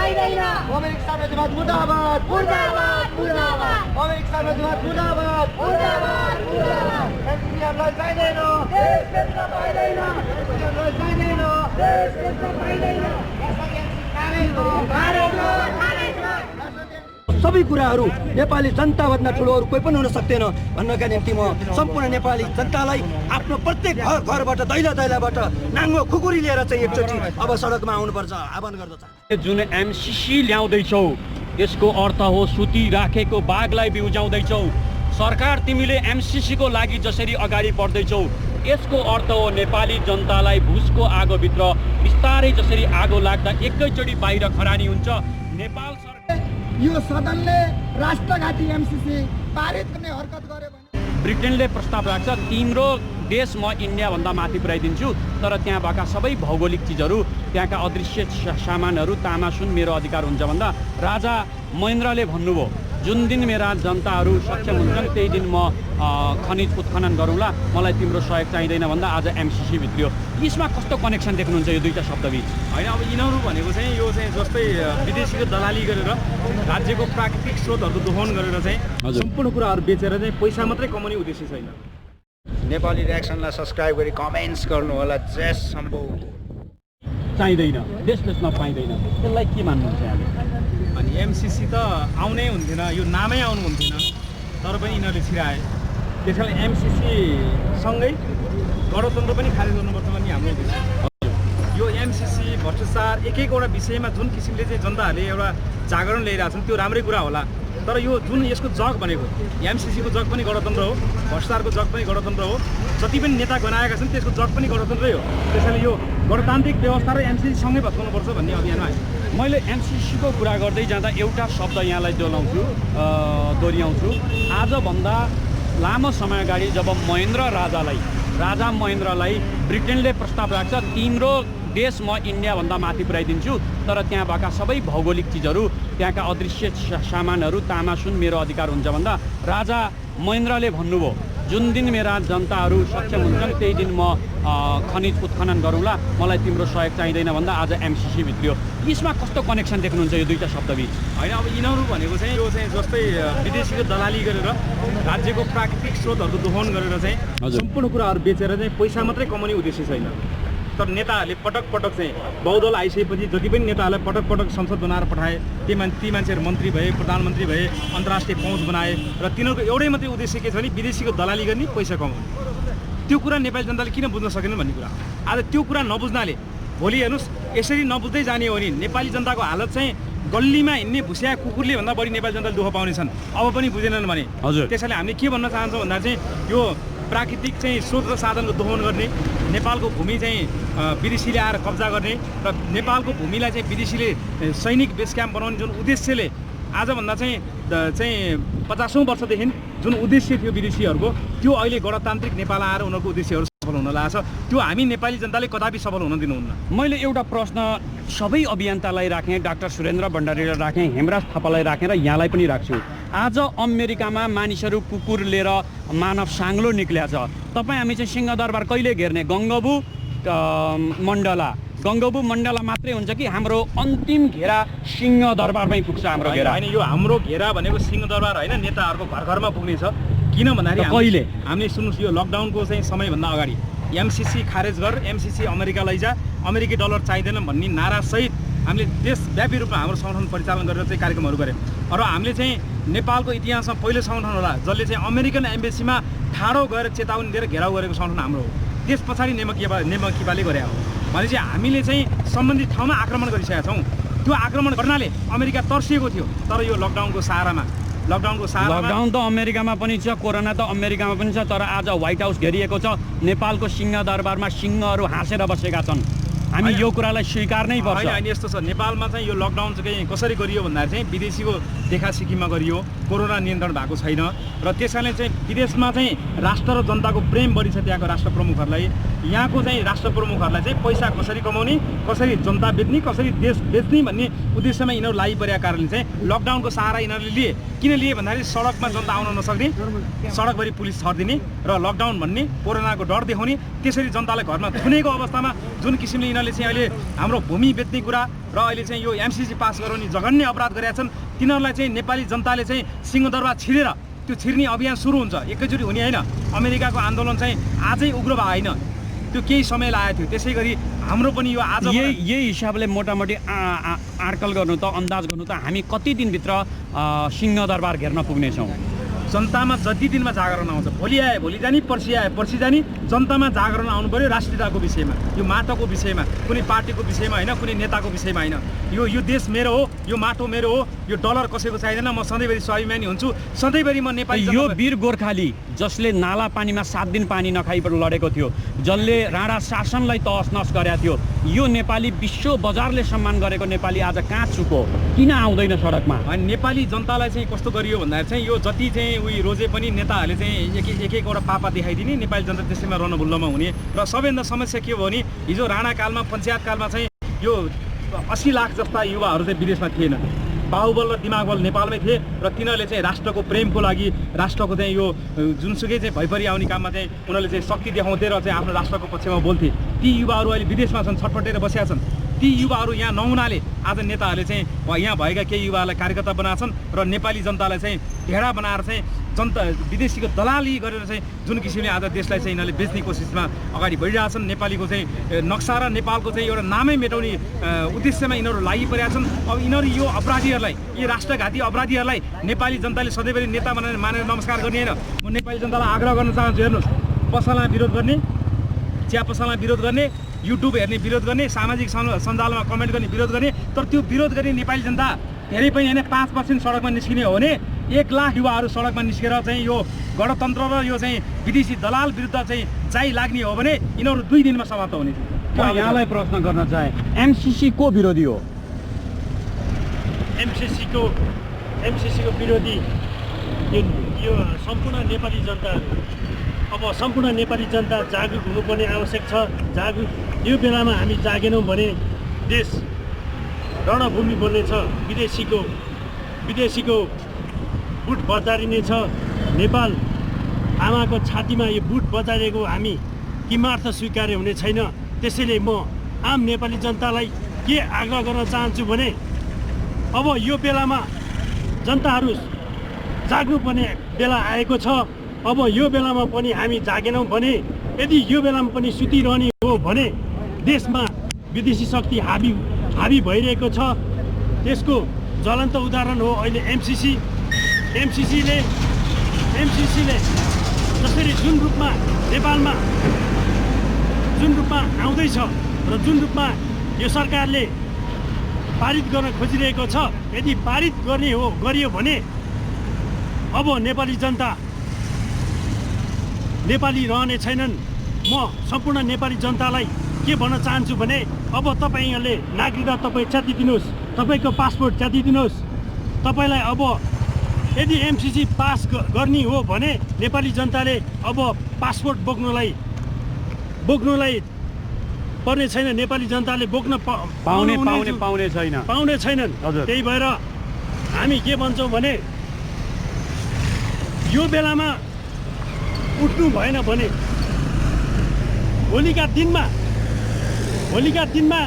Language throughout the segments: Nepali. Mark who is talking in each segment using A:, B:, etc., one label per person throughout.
A: पाइदैन अमेरिक साम्राज्यवाद मुर्दाबाद मुर्दाबाद मुर्दाबाद अमेरिक साम्राज्यवाद मुर्दाबाद मुर्दाबाद मुर्दाबाद एमसीसीलाई चाहिँदैन देश बेच्न पाइदैन एमसीसीलाई चाहिँदैन देश बेच्न पाइदैन सबै कुराहरू नेपाली जनताभन्दा ठुलो अरू कोही पनि हुन सक्दैन भन्नका निम्ति म सम्पूर्ण नेपाली जनतालाई आफ्नो प्रत्येक घरबाट दैलाबाट नाङ्गो खुकुरी लिएर चाहिँ एकचोटि अब सडकमा आउनुपर्छ आह्वान गर्दछ।
B: जुन एमसीसी ल्याउँदैछौ यसको अर्थ हो सुती राखेको बाघलाई बिउजाउँदैछौ। सरकार तिमीले एमसीसी को लागि जसरी अगाडि बढ्दैछौ यसको अर्थ हो नेपाली जनतालाई भुसको आगोभित्र बिस्तारै जसरी आगो लाग्दा एकैचोटि बाहिर खरानी हुन्छ। नेपाल सरकार
A: यो सदनले राष्ट्रघाती एमसीसी पारित गर्ने हरकत गर्यो भने
B: ब्रिटेनले प्रस्ताव राख्छ तिम्रो देश म इन्डिया भन्दा माथि पुर्याइदिन्छु तर त्यहाँ भएका सबै भौगोलिक चिजहरू त्यहाँका अदृश्य सामानहरू तामासुन मेरो अधिकार हुन्छ भन्दा राजा महेन्द्रले भन्नुभयो जुन दिन मेरा जनताहरू सक्षम हुन्छन् त्यही दिन म खनिज उत्खनन गरौँला मलाई तिम्रो सहयोग चाहिँदैन भन्दा आज एमसीसी भित्रियो। यसमा कस्तो कनेक्सन देख्नुहुन्छ यो दुईटा शब्दबीच?
C: होइन अब यिनीहरू भनेको चाहिँ यो चाहिँ जस्तै विदेशीको दलाली गरेर राज्यको प्राकृतिक स्रोतहरूको दोहन गरेर चाहिँ सम्पूर्ण कुराहरू बेचेर चाहिँ पैसा मात्रै कमाउने उद्देश्य छैन।
D: नेपाली रियाक्सनलाई सब्सक्राइब गरी कमेन्ट्स गर्नु होला। जय शम्भु।
B: चाहिँदैन देश बेच्न पाइँदैन त्यसलाई के मान्नुहुन्छ यहाँले?
C: अनि एमसीसी त आउनै हुन्थेन यो नामै आउनु हुन्थेन तर पनि यिनीहरूले छिराए त्यस कारण एमसीसी सँगै गणतन्त्र पनि खारेज गर्नुपर्छ भन्ने हाम्रो उद्देश्य। यो एमसीसी भ्रष्टाचार एक एकवटा विषयमा जुन किसिमले चाहिँ जनताहरूले एउटा जागरण ल्याइरहेछन् त्यो राम्रै कुरा होला तर यो जुन यसको जग भनेको एमसीसीको जग पनि गणतन्त्र हो भ्रष्टाचारको जग पनि गणतन्त्र हो जति पनि नेता गनाएका छन् त्यसको जग पनि गणतन्त्रै हो। त्यसैले यो गणतान्त्रिक व्यवस्था र एमसीसी सँगै भत्काउनुपर्छ भन्ने अभियानमा आयो।
B: मैले एमसीसी को कुरा गर्दै जाँदा एउटा शब्द यहाँलाई दोहोऱ्याउँछु। आजभन्दा लामो समय अगाडि जब राजा महेन्द्रलाई ब्रिटेनले प्रस्ताव राख्छ तिम्रो देश म इन्डिया भन्दा माथि पुर्याइदिन्छु तर त्यहाँ भएका सबै भौगोलिक चिजहरू त्यहाँका अदृश्य सामानहरू तामासुन मेरो अधिकार हुन्छ भन्दा राजा महेन्द्रले भन्नुभयो जुन दिन मेरा जनताहरू सक्षम हुन्छन् त्यही दिन म खनिज उत्खनन गरौँला मलाई तिम्रो सहयोग चाहिँदैन भन्दा आज एमसीसी भित्रियो। यसमा कस्तो कनेक्सन देख्नुहुन्छ यो दुईटा शब्दबीच?
C: होइन अब यिनीहरू भनेको चाहिँ यो चाहिँ जस्तै विदेशीको दलाली गरेर राज्यको प्राकृतिक स्रोतहरूको दोहन गरेर चाहिँ सम्पूर्ण कुराहरू बेचेर चाहिँ पैसा मात्रै कमाउने उद्देश्य छैन। तर नेताहरूले पटक चाहिँ बहुदल आइसकेपछि जति पनि नेताहरूलाई पटक संसद बनाएर पठाए ती मान्छेहरू मन्त्री भए प्रधानमन्त्री भए अन्तर्राष्ट्रिय पहुँच बनाए र तिनीहरूको एउटै मात्रै उद्देश्य के छ भने विदेशीको दलाली गर्ने पैसा कमाउने। त्यो कुरा नेपाली जनताले किन बुझ्न सकेनन् भन्ने कुरा। आज त्यो कुरा नबुझ्नाले भोलि हेर्नुहोस् यसरी नबुझ्दै जाने हो भने नेपाली जनताको हालत चाहिँ गल्लीमा हिँड्ने भुस्या कुकुरले भन्दा बढी नेपाली जनताले दुःख पाउने छन् अब पनि बुझेनन् भने। त्यसैले हामीले के भन्न चाहन्छौँ भन्दा चाहिँ यो प्राकृतिक चाहिँ स्रोत र साधनको दोहन गर्ने नेपालको भूमि चाहिँ विदेशीले आएर कब्जा गर्ने र नेपालको भूमिलाई चाहिँ विदेशीले सैनिक बेस क्याम्प बनाउने जुन उद्देश्यले आजभन्दा चाहिँ 50औं वर्षदेखि जुन उद्देश्य थियो विदेशीहरूको त्यो अहिले गणतान्त्रिक नेपाल आएर उनीहरूको उद्देश्यहरू सफल हुन लाग्छ त्यो हामी नेपाली जनताले कदापि सफल हुन दिनुहुन्न।
B: मैले एउटा प्रश्न सबै अभियन्तालाई राखेँ डाक्टर सुरेन्द्र भण्डारीलाई राखेँ हेमराज थापालाई राखेँ र यहाँलाई पनि राख्छु। आज अमेरिकामा मानिसहरू कुकुर लिएर मानव साङ्लो निक्ल्या छ तपाईँ हामी चाहिँ सिंहदरबार कहिले घेर्ने? गङ्गबु मण्डला मात्रै हुन्छ कि हाम्रो अन्तिम घेरा सिंहदरबारमै पुग्छ? हाम्रो घेरा
C: होइन यो हाम्रो घेरा भनेको सिंहदरबार होइन नेताहरूको घर घरमा पुग्ने छ। किन भन्दाखेरि
B: कहिले
C: हामीले सुन्नुहोस् यो लकडाउनको चाहिँ समयभन्दा अगाडि एमसीसी खारेज गर एमसीसी अमेरिका लैजा अमेरिकी डलर चाहिँदैन भन्ने नारासहित हामीले देशव्यापी रूपमा हाम्रो सङ्गठन परिचालन गरेर चाहिँ कार्यक्रमहरू गऱ्यौँ र हामीले चाहिँ नेपालको इतिहासमा पहिलो सङ्गठन होला जसले चाहिँ अमेरिकन एम्बेसीमा ठाडो गएर चेतावनी दिएर घेराउ गरेको सङ्गठन हाम्रो हो। त्यस पछाडि नेमकिपाले गरे हो भने चाहिँ हामीले चाहिँ सम्बन्धित ठाउँमा आक्रमण गरिसकेका छौँ। त्यो आक्रमण गर्नाले अमेरिका तर्सिएको थियो तर यो लकडाउनको
B: लकडाउन त अमेरिकामा पनि छ कोरोना त अमेरिकामा पनि छ तर आज व्हाइट हाउस घेरिएको छ। नेपालको सिंहदरबारमा सिंहहरू हाँसेर बसेका छन् हामी यो कुरालाई स्वीकार्नै पर्छ।
C: होइन यस्तो छ नेपालमा चाहिँ यो लकडाउन चाहिँ कसरी गरियो भन्दाखेरि चाहिँ विदेशीको देखासिखीमा गरियो कोरोना नियन्त्रण भएको छैन र त्यसैले चाहिँ विदेशमा चाहिँ राष्ट्र र जनताको प्रेम बढी छ त्यहाँको राष्ट्र प्रमुखहरूलाई यहाँको चाहिँ राष्ट्र प्रमुखहरूलाई चाहिँ पैसा कसरी कमाउने कसरी जनता बेच्ने कसरी देश बेच्ने भन्ने उद्देश्यमा यिनीहरू लागिपरेका कारणले चाहिँ लकडाउनको सहारा यिनीहरूले लिए। किन लिए भन्दाखेरि सडकमा जनता आउन नसक्ने सडकभरि पुलिस छरिदिने र लकडाउन भन्ने कोरोनाको डर देखाउने त्यसरी जनतालाई घरमा थुनेको अवस्थामा जुन किसिमले तिनीहरूले चाहिँ अहिले हाम्रो भूमि बेच्ने कुरा र अहिले चाहिँ यो एमसिसी पास गराउने जघन्य अपराध गरेका छन्। तिनीहरूलाई चाहिँ नेपाली जनताले चाहिँ सिंहदरबार छिरेर त्यो छिर्ने अभियान सुरु हुन्छ। एकैचोटि हुने होइन। अमेरिकाको आन्दोलन चाहिँ आजै उग्र भयो होइन, त्यो केही समय लागेको थियो। त्यसै गरी हाम्रो पनि यो आज
B: यही हिसाबले मोटामोटी आड्कल गर्नु त अन्दाज गर्नु त हामी कति दिनभित्र सिंहदरबार घेर्न पुग्नेछौँ?
C: जनतामा जति दिनमा जागरण आउँछ, भोलि आए भोलि जाने, पर्सि आए पर्सि जाने, जनतामा जागरण आउनु पर्यो राष्ट्रियताको विषयमा, यो माटोको विषयमा, कुनै पार्टीको विषयमा होइन, कुनै नेताको विषयमा होइन। यो देश मेरो हो, यो माटो मेरो हो, यो डलर कसैको चाहिँदैन। म सधैँभरि स्वाभिमानी हुन्छु, सधैँभरि म नेपाली।
B: यो वीर गोर्खाली जसले नाला पानीमा 7 दिन पानी नखाइबाट लडेको थियो, जसले राणा शासनलाई तहस नहस गरेको थियो, यो नेपाली विश्व बजारले सम्मान गरेको नेपाली आज कहाँ चुको? किन आउँदैन सडकमा?
C: अनि नेपाली जनतालाई चाहिँ कस्तो गरियो भन्दाखेरि चाहिँ यो जति चाहिँ उही रोजे पनि नेताहरूले चाहिँ एक एकवटा पापा देखाइदिने, नेपाली जनता त्यसैमा रणभुल्लोमा हुने। र सबैभन्दा समस्या के भयो भने हिजो राणाकालमा पञ्चायतकालमा चाहिँ यो 80 लाख जस्ता युवाहरू चाहिँ विदेशमा थिएन। बाहुबल र दिमागबल नेपालमै थिए र तिनीहरूले चाहिँ राष्ट्रको प्रेमको लागि, राष्ट्रको चाहिँ यो जुनसुकै चाहिँ भइपरि आउने काममा चाहिँ उनीहरूले चाहिँ शक्ति देखाउँथे र चाहिँ आफ्नो राष्ट्रको पक्षमा बोल्थे। ती युवाहरू अहिले विदेशमा छन्, छटपटेर बसेका छन्। ती युवाहरू यहाँ नहुनाले आज नेताहरूले चाहिँ यहाँ भएका केही युवाहरूलाई कार्यकर्ता बनाएछन् र नेपाली जनतालाई चाहिँ भेडा बनाएर चाहिँ जनता विदेशीको दलाली गरेर चाहिँ जुन किसिमले आज देशलाई चाहिँ यिनीहरूले बेच्ने कोसिसमा अगाडि बढिरहेछन्। नेपालीको चाहिँ नक्सा र नेपालको चाहिँ एउटा नामै मेटाउने उद्देश्यमा यिनीहरू लागिपरेका छन्। अब यिनीहरू यो अपराधीहरूलाई, यी राष्ट्रघाती अपराधीहरूलाई नेपाली जनताले सधैँभरि नेता मानेर नमस्कार गर्ने होइन। म नेपाली जनतालाई आग्रह गर्न चाहन्छु, हेर्नुहोस्, पसलमा विरोध गर्ने, चिया पसलमा विरोध गर्ने, युट्युब हेर्ने विरोध गर्ने, सामाजिक सञ्जालमा कमेन्ट गर्ने विरोध गर्ने। तर त्यो विरोध गर्ने नेपाली जनता धेरै पनि होइन, 5% सडकमा निस्किने हो भने 1 लाख युवाहरू सडकमा निस्केर चाहिँ यो गणतन्त्र र यो चाहिँ विदेशी दलाल विरुद्ध चाहिँ जाइ लाग्ने हो भने यिनीहरू 2 दिनमा समाप्त हुने थियो।
B: म यहाँलाई प्रश्न गर्न चाहे, एमसिसी को विरोधी हो?
E: एमसिसीको विरोधी यो सम्पूर्ण नेपाली जनता। अब सम्पूर्ण नेपाली जनता जागरुक हुनुपर्ने आवश्यक छ। जागरुक यो बेलामा हामी जागेनौँ भने देश रणभूमि बन्नेछ। विदेशीको बुट बजारिनेछ। नेपाल आमाको छातीमा यो बुट बजारेको हामी किमार्थ स्वीकार्य हुने छैन। त्यसैले म आम नेपाली जनतालाई के आग्रह गर्न चाहन्छु भने अब यो बेलामा जनताहरू जाग्नुपर्ने बेला आएको छ। अब यो बेलामा पनि हामी जागेनौँ भने, यदि यो बेलामा पनि सुतिरहने हो भने देशमा विदेशी शक्ति हावी भइरहेको छ। त्यसको ज्वलन्त उदाहरण हो अहिले एमसिसीले जसरी जुन रूपमा नेपालमा आउँदैछ र जुन रूपमा यो सरकारले पारित गर्न खोजिरहेको छ, यदि पारित गरियो भने अब नेपाली जनता नेपाली रहने छैनन्। म सम्पूर्ण नेपाली जनतालाई के भन्न चाहन्छु भने अब तपाईँहरूले नागरिकता तपाईँ च्यातिदिनुहोस्, तपाईँको पासपोर्ट च्यातिदिनुहोस्। तपाईँलाई अब यदि एमसिसी पास गर्ने हो भने नेपाली जनताले अब पासपोर्ट बोक्नलाई पर्ने छैन। नेपाली जनताले बोक्न
B: पाउने
E: छैनन्। त्यही भएर हामी के भन्छौँ भने यो बेलामा उठ्नु भएन भने भोलिका दिनमा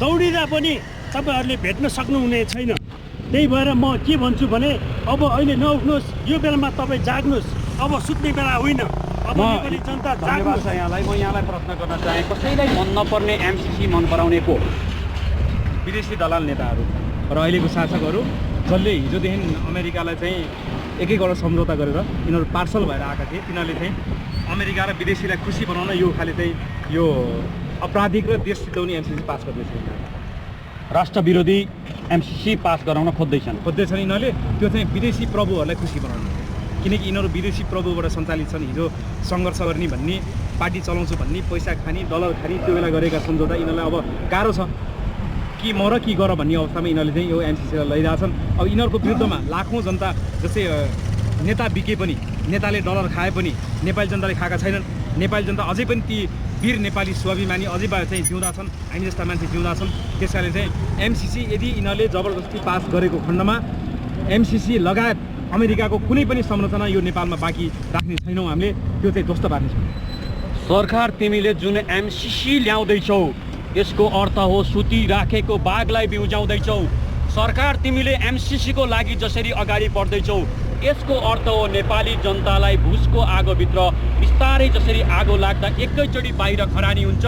E: दौडिँदा पनि तपाईँहरूले भेट्न सक्नुहुने छैन। त्यही भएर म के भन्छु भने अब अहिले नउठ्नुहोस्, यो बेलामा तपाईँ जाग्नुहोस्। अब सुत्ने बेला होइन। अब नेपाली जनता जाग्नुहोस्।
B: म यहाँलाई प्रश्न गर्न चाहे, कसैलाई मन नपर्ने एमसिसी मन पराउने को?
C: विदेशी दलाल नेताहरू र अहिलेको शासकहरू जसले हिजोदेखि अमेरिकालाई चाहिँ एक-एकवटा सम्झौता गरेर यिनीहरू पार्सल भएर आएका थिए। तिनीहरूले चाहिँ अमेरिका र विदेशीलाई खुसी बनाउन यो खाले चाहिँ यो अपराधिक र देश सिद्धाउने एमसिसी पास गर्दैछ।
B: राष्ट्र विरोधी एमसिसी पास गराउन खोज्दैछन्
C: यिनीहरूले। त्यो चाहिँ विदेशी प्रभुहरूलाई खुसी बनाउनु, किनकि यिनीहरू विदेशी प्रभुबाट सञ्चालित छन्। हिजो सङ्घर्ष गर्ने भन्ने, पार्टी चलाउँछु भन्ने, पैसा खाने, डलर खाने, त्यो बेला गरेका सम्झौता यिनीहरूलाई अब गाह्रो छ कि म र कि गर भन्ने अवस्थामा यिनीहरूले चाहिँ यो एमसिसीलाई लैरहेछन्। अब यिनीहरूको विरुद्धमा लाखौँ जनता, जस्तै नेता बिके पनि, नेताले डलर खाए पनि नेपाली जनताले खाएका छैनन्। नेपाली जनता अझै पनि ती वीर नेपाली स्वाभिमानी अझै चाहिँ जिउँदा छन्, हामी जस्ता मान्छे जिउँदा छन्। त्यस कारणले चाहिँ एमसिसी यदि यिनीहरूले जबरजस्ती पास गरेको खण्डमा एमसिसी लगायत अमेरिकाको कुनै पनि संरचना यो नेपालमा बाँकी राख्ने छैनौँ हामीले। त्यो चाहिँ ध्वस्त पार्नेछौँ।
B: सरकार तिमीले जुन एमसिसी ल्याउँदैछौ यसको अर्थ हो सुतिराखेको बाघलाई बिउजाउँदैछौ। सरकार तिमीले एमसिसीको लागि जसरी अगाडि बढ्दैछौ यसको अर्थ हो नेपाली जनतालाई भुसको आगोभित्र बिस्तारै जसरी आगो लाग्दा एकैचोटि बाहिर खरानी हुन्छ।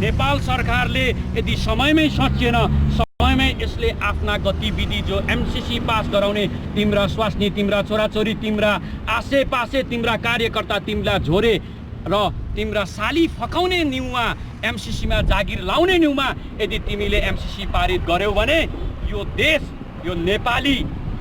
B: नेपाल सरकारले यदि समयमै सचेन, समयमै यसले आफ्ना गतिविधि जो एमसिसी पास गराउने तिम्रा स्वास्नी, तिम्रा छोराछोरी, तिम्रा आसेपासे तिम्रा कार्यकर्ता, तिमीलाई झोरे र तिम्रा साली फकाउने न्युमा एमसिसीमा जागिर लाउने न्युमा यदि तिमीले एमसिसी पारित गर्यौ भने यो देश, यो नेपाली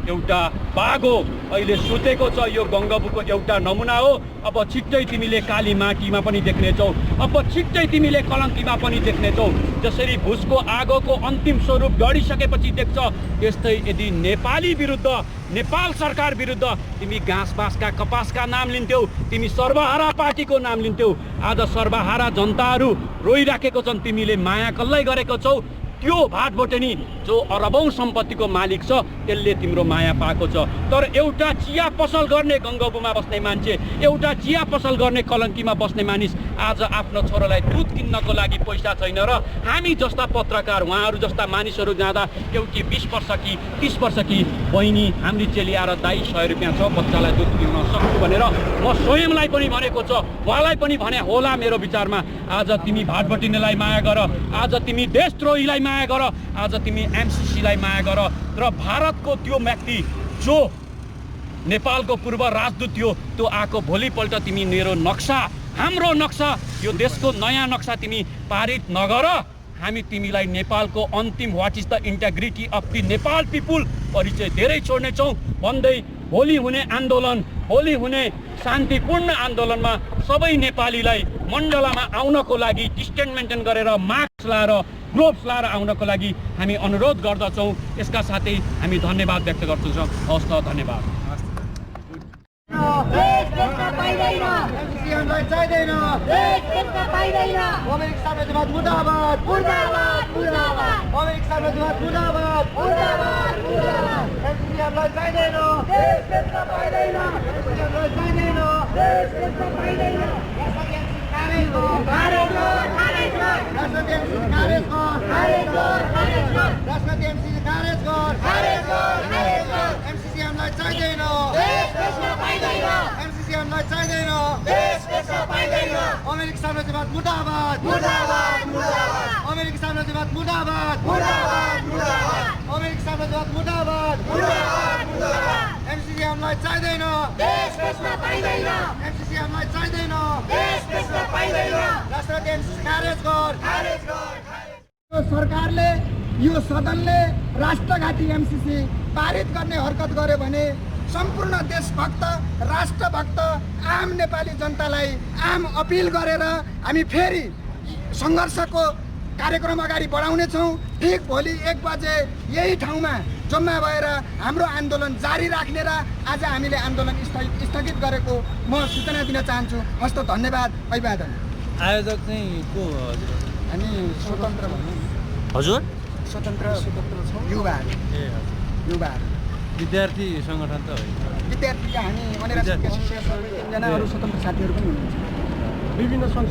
B: एउटा बाघ हो, अहिले सुतेको छ। यो गङ्गबुको एउटा नमुना हो। अब छिट्टै तिमीले काली माटीमा पनि देख्नेछौ, अब छिट्टै तिमीले कलङ्कीमा पनि देख्नेछौ। जसरी भुसको आगोको अन्तिम स्वरूप गढिसकेपछि देख्छ, त्यस्तै यदि नेपाली विरुद्ध, नेपाल सरकार विरुद्ध तिमी घाँस बाँसका कपासका नाम लिन्थ्यौ, तिमी सर्वहारा पार्टीको नाम लिन्थ्यौ। आज सर्वहारा जनताहरू रोइराखेको छन्। तिमीले माया कसलाई गरेको छौ? त्यो भाटबोटेनी जो अरबौँ सम्पत्तिको मालिक छ त्यसले तिम्रो माया पाएको छ। तर एउटा चिया पसल गर्ने गङ्गबुमा बस्ने मान्छे, एउटा चिया पसल गर्ने कलङ्कीमा बस्ने मानिस आज आफ्नो छोरालाई दुध किन्नको लागि पैसा छैन र हामी जस्ता पत्रकार, उहाँहरू जस्ता मानिसहरू जाँदा एउटी 20 वर्ष कि 30 वर्ष कि बहिनी हाम्री चेली आएर दाइ 100 रुपियाँ छ, बच्चालाई दुध पिउन सक्छु भनेर म स्वयंलाई पनि भनेको छ, उहाँलाई पनि भने होला। मेरो विचारमा आज तिमी भाटबोटिनेलाई माया गर, आज तिमी देशद्रोहीलाई माया गर, आज तिमी एमसिसीलाई माया गर। र भारतको त्यो व्यक्ति जो नेपालको पूर्व राजदूत थियो त्यो आएको भोलिपल्ट तिमी मेरो नक्सा, हाम्रो नक्सा, यो देशको नयाँ नक्सा तिमी पारित नगर। हामी तिमीलाई नेपालको अन्तिम what is the integrity of the Nepal people परिचय धेरै छोड्नेछौँ भन्दै भोलि हुने आन्दोलन, भोलि हुने शान्तिपूर्ण आन्दोलनमा सबै नेपालीलाई मण्डलामा आउनको लागि डिस्टेन्स मेन्टेन गरेर मास्क लाएर ग्लोभ्स लाएर आउनको लागि हामी अनुरोध गर्दछौँ। यसका साथै हामी धन्यवाद व्यक्त गर्दछौँ। हवस् त, धन्यवाद।
A: एमसिसीहरूलाई चाहिँदैन, अमेरिक साम्राज्यवाद मुर्दाबाद, अमेरिक साम्राज्यवाद मुर्दाबाद, एमसिसीहरूलाई चाहिँदैन, एमसिसीहरूलाई चाहिँदैन। राष्ट्रपति एमसिसी खारेज गर, एमसिसीहरूलाई चाहिँदैन, एमसिसीहरूलाई चाहिँदैन। अमेरिक साम्राज्यवाद मुर्दाबाद, अमेरिक साम्राज्यवाद मुर्दाबाद, अमेरिक साम्राज्यवाद मुर्दाबाद। एमसिसीहरूलाई चाहिँदैन, एमसिसीहरूलाई चाहिँदैन। राष्ट्रपति एमसिसी खारेज गर। सरकारले, यो सदनले राष्ट्रघाती एमसिसी पारित गर्ने हरकत गर्यो भने सम्पूर्ण देशभक्त, राष्ट्रभक्त, आम नेपाली जनतालाई आम अपिल गरेर हामी फेरि सङ्घर्षको कार्यक्रम अगाडि बढाउनेछौँ। ठिक भोलि 1 बजे यही ठाउँमा जम्मा भएर हाम्रो आन्दोलन जारी राख्ने र आज हामीले आन्दोलन स्थगित गरेको म सूचना दिन चाहन्छु। हस्त, धन्यवाद, अभिवादन।
F: आयोजक चाहिँ को हजुर?
A: हामी स्वतन्त्र भनौँ,
F: हजुर
A: स्वतन्त्र युवा,
F: विद्यार्थी सङ्गठन त होइन,
A: विद्यार्थीका हामी अनेरा 3 जना अरू स्वतन्त्र साथीहरू पनि हुनुहुन्छ।
E: विभिन्न सङ्घ